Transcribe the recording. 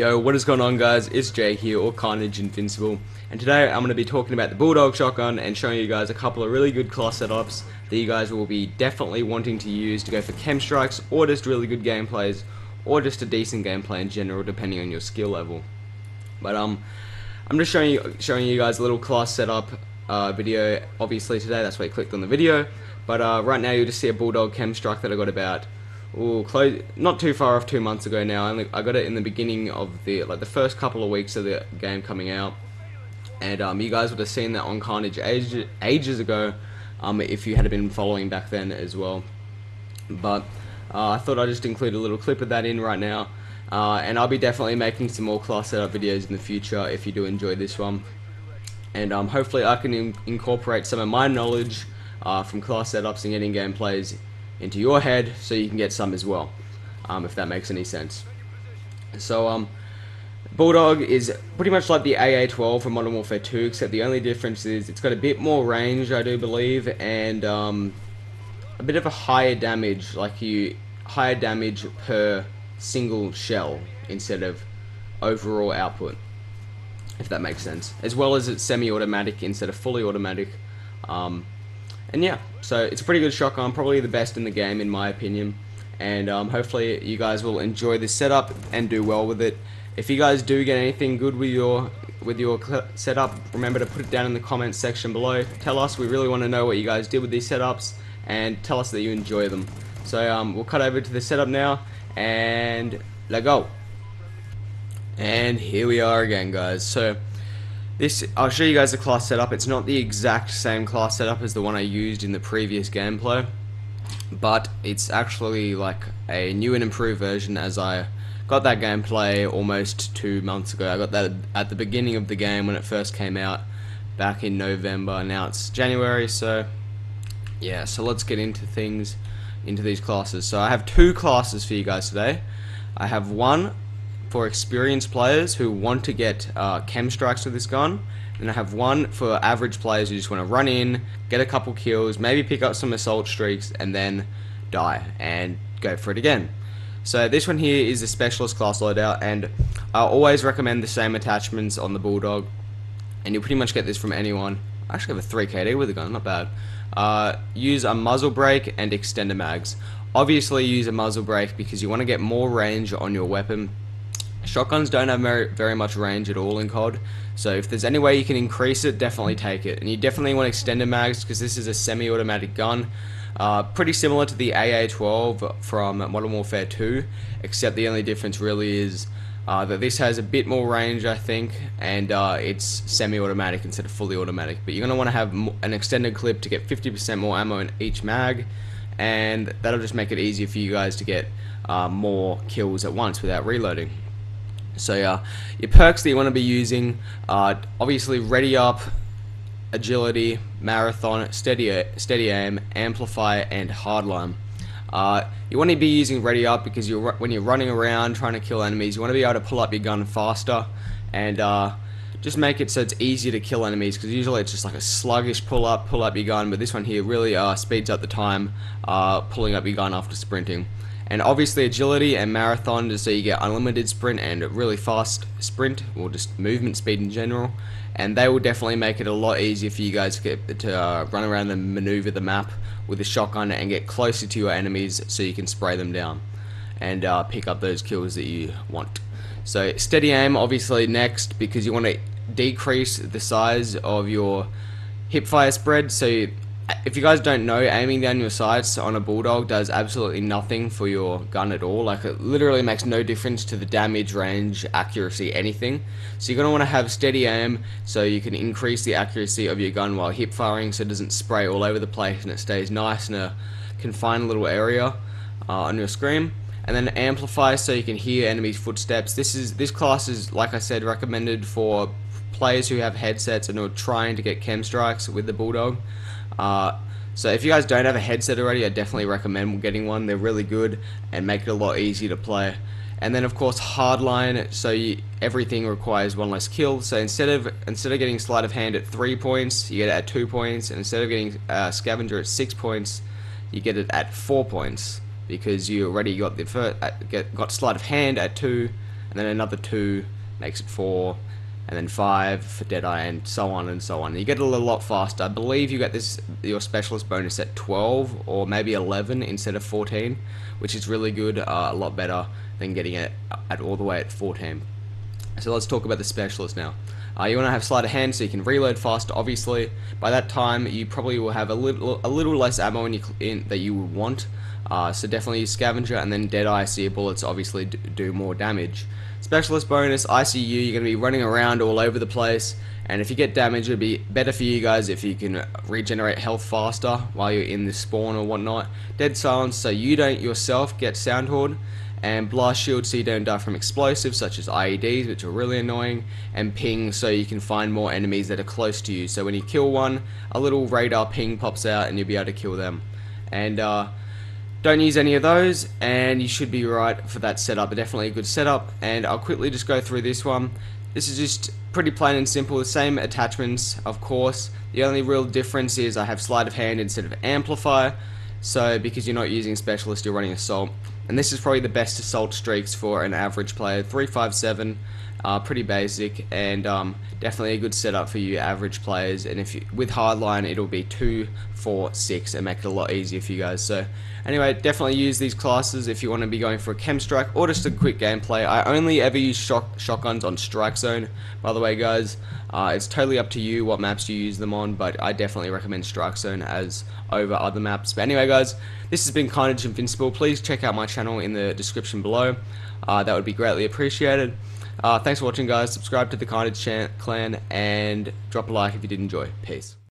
Yo, what is going on, guys? It's Jay here, or Carnage Invincible, and today I'm going to be talking about the Bulldog shotgun and showing you guys a couple of really good class setups that you guys will be definitely wanting to use to go for chem strikes, or just really good gameplays, or just a decent gameplay in general, depending on your skill level. But I'm just showing you guys a little class setup video. Obviously today, that's why you clicked on the video. But right now you'll just see a Bulldog chem strike that I got about not too far off 2 months ago now. I got it in the beginning of the first couple of weeks of the game coming out, and you guys would have seen that on Carnage ages ago, if you had been following back then as well. But I thought I'd just include a little clip of that in right now, and I'll be definitely making some more class setup videos in the future if you do enjoy this one, and hopefully I can incorporate some of my knowledge from class setups and getting gameplays into your head, so you can get some as well, if that makes any sense. So Bulldog is pretty much like the AA-12 from Modern Warfare 2, except the only difference is it's got a bit more range, I do believe, and a bit of a higher damage, higher damage per single shell instead of overall output, if that makes sense, as well as it's semi-automatic instead of fully automatic. And yeah, so it's a pretty good shotgun, probably the best in the game in my opinion, and hopefully you guys will enjoy this setup and do well with it. If you guys do get anything good with your setup, remember to put it down in the comments section below. Tell us, we really want to know what you guys did with these setups, and tell us that you enjoy them. So we'll cut over to the setup now, and let's go. And here we are again, guys. So I'll show you guys the class setup. It's not the exact same class setup as the one I used in the previous gameplay, but it's actually like a new and improved version, as I got that gameplay almost 2 months ago. I got that at the beginning of the game when it first came out back in November. Now it's January, so yeah, so let's get into these classes. So I have two classes for you guys today. I have one for experienced players who want to get chem strikes with this gun, and I have one for average players who just want to run in, get a couple kills, maybe pick up some assault streaks, and then die and go for it again. So this one here is a specialist class loadout, and I always recommend the same attachments on the Bulldog, and you'll pretty much get this from anyone. I actually have a 3KD with the gun, not bad. Use a muzzle brake and extender mags. Obviously use a muzzle brake because you want to get more range on your weapon. Shotguns don't have very much range at all in COD, so if there's any way you can increase it, definitely take it. And you definitely want extender mags because this is a semi-automatic gun, pretty similar to the AA-12 from Modern Warfare 2, except the only difference really is that this has a bit more range, I think, and it's semi-automatic instead of fully automatic. But you're going to want to have an extended clip to get 50% more ammo in each mag, and that'll just make it easier for you guys to get more kills at once without reloading. So yeah, your perks that you want to be using are obviously Ready Up, Agility, Marathon, Steady Aim, Amplify, and Hardline. You want to be using Ready Up because when you're running around trying to kill enemies, you want to be able to pull up your gun faster, and just make it so it's easier to kill enemies, because usually it's just like a sluggish pull up your gun, but this one here really speeds up the time pulling up your gun after sprinting. And obviously Agility and Marathon, just so you get unlimited sprint and a really fast sprint, or just movement speed in general. And they will definitely make it a lot easier for you guys to run around and maneuver the map with a shotgun and get closer to your enemies so you can spray them down and pick up those kills that you want. So Steady Aim obviously next, because you want to decrease the size of your hipfire spread. So if you guys don't know, aiming down your sights on a Bulldog does absolutely nothing for your gun at all. Like, it literally makes no difference to the damage, range, accuracy, anything. So you're going to want to have steady aim so you can increase the accuracy of your gun while hip firing, so it doesn't spray all over the place and it stays nice in a confined little area on your screen. And then amplify so you can hear enemies' footsteps. This class is, like I said, recommended for players who have headsets and are trying to get chem strikes with the Bulldog. So if you guys don't have a headset already, I definitely recommend getting one. They're really good and make it a lot easier to play. And then of course Hardline, so everything requires one less kill. So instead of getting sleight of hand at 3 points, you get it at 2 points, and instead of getting scavenger at 6 points, you get it at 4 points, because you already got got sleight of hand at 2, and then another 2 makes it 4, and then 5 for Deadeye, and so on and so on. You get it a lot faster. I believe you get your specialist bonus at 12 or maybe 11 instead of 14, which is really good, a lot better than getting it at all the way at 14. So let's talk about the specialist now. You want to have sleight of hand so you can reload faster. Obviously, by that time you probably will have a little less ammo that you would want. So definitely use scavenger, and then Deadeye, so your bullets obviously do more damage. Specialist bonus, ICU, you're going to be running around all over the place, and if you get damage, it'd be better for you guys if you can regenerate health faster while you're in the spawn or whatnot. Dead silence, so you don't yourself get sound horde. And blast shield, so you don't die from explosives such as IEDs, which are really annoying, and ping, so you can find more enemies that are close to you, so when you kill one, a little radar ping pops out and you'll be able to kill them. And don't use any of those, and you should be right for that setup. Definitely a good setup, and I'll quickly just go through this one. This is just pretty plain and simple, the same attachments, of course. The only real difference is I have sleight of hand instead of amplifier. So because you're not using specialist, you're running assault, and this is probably the best assault streaks for an average player. 357, pretty basic, and definitely a good setup for you average players. And if with hardline, it'll be 2, 4, 6, and make it a lot easier for you guys. So anyway, definitely use these classes if you want to be going for a chem strike or just a quick gameplay. I only ever use shotguns on strike zone, by the way, guys. It's totally up to you what maps you use them on, but I definitely recommend strike zone as over other maps. But anyway, guys, this has been Carnage Invincible. Please check out my channel in the description below. That would be greatly appreciated. Thanks for watching, guys. Subscribe to the Carnage clan and drop a like if you did enjoy. Peace.